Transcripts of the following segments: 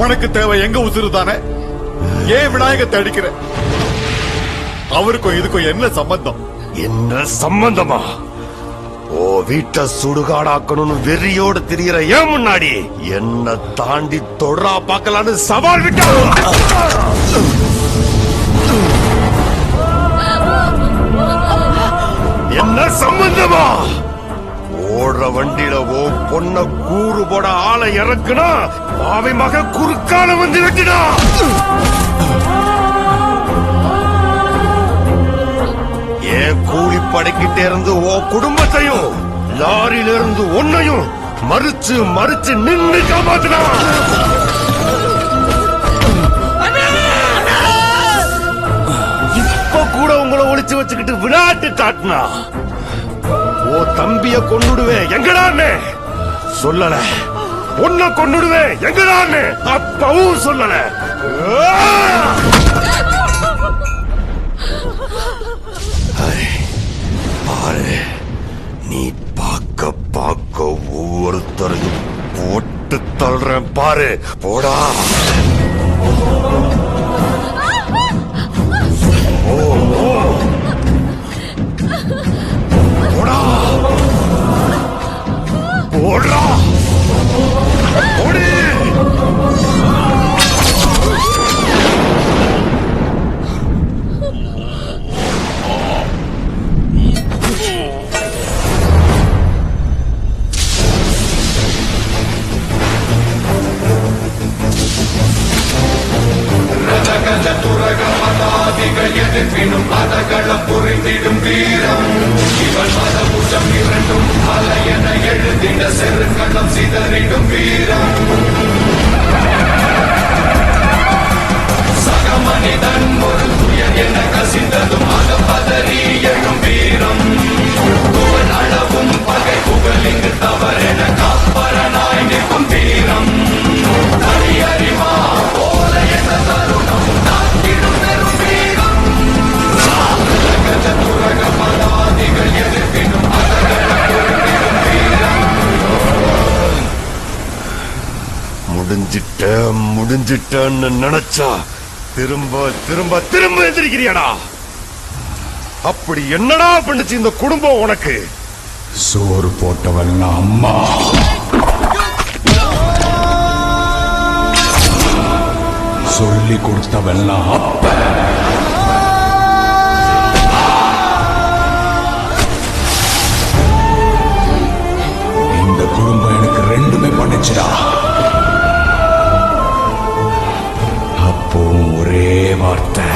உனக்கு தேவை எங்க உசுறு தானே? ஏன் விநாயகத்தை அடிக்கிற? அவருக்கும் இதுக்கும் என்ன சம்பந்தம்? என்ன சம்பந்தமா? ஓ வீட்டை சுடுகாடாக்கணும்னு வெறியோடு திரிகிற ஏன் முன்னாடி என்ன தாண்டி தொடரா பார்க்கலான்னு சவால் விட்டா? என்ன சம்பந்தமா? ஓடுற வண்டியில ஓ பொண்ண கூறு போட ஆளை இறக்குனா பாவை மக குறுக்கால வந்து இறக்குனா ஏன் கூலி படைக்கிட்டே இருந்து ஓ குடும்பத்தையும் லாரியில இருந்து ஒன்னையும் மறிச்சு மறிச்சு நின்று காப்பாத்தினா. இப்ப கூட உங்களை ஒளிச்சு வச்சுக்கிட்டு விளையாட்டு காட்டினா ஓ தம்பிய கொன்னுடுவேன் எங்கடான்னு சொல்லல, உன்னை கொன்னுடுவேன் எங்கடான்னு அப்பவும் சொல்லல. பாரு, நீ பார்க்க பார்க்க ஒவ்வொருத்தரையும் போட்டு தள்ளுறேன் பாரு. போடா. ஓடுறா ஓடு. துரகமதாதிகள் எதிர்ப்பினும் மதகளம் புரிந்திடும் வீரம் இவள் மதபுஜம் இரண்டும் அலையென எழுதின செருக்களம் சிதறிடும் வீரம். சக மனிதன் ஒரு துயர் என கசிந்ததும் மத பதறி எழும் வீரம். புகழ் அளவும் பகை புகழ் இங்கு தவறென காப்பரனாய் நிற்கும் வீரம். அறியறிவா போல என்ற தருணம் நாட்டிடும் பெரும் வீரம். துரகமதாதிகள் எதிர்ப்பினும் முடிஞ்சிட்டேன்னு நினைச்சா திரும்ப திரும்ப திரும்ப எந்திரிக்கிறியாடா? அப்படி என்னடா பண்ணுச்சு இந்த குடும்பம் உனக்கு? சோறு போட்டவன் அம்மா, சொல்லி கொடுத்தவன் அப்ப, இந்த குடும்பம் எனக்கு ரெண்டுமே பண்ணுச்சுடா. அப்பவும் ஒரே வார்த்தை,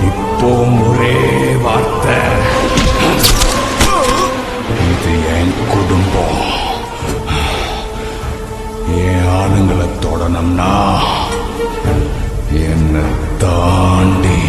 இப்பவும் ஒரே வார்த்தை. இது என் குடும்பம். என் ஆளுங்களை தொடணும்னா என்னை தாண்டி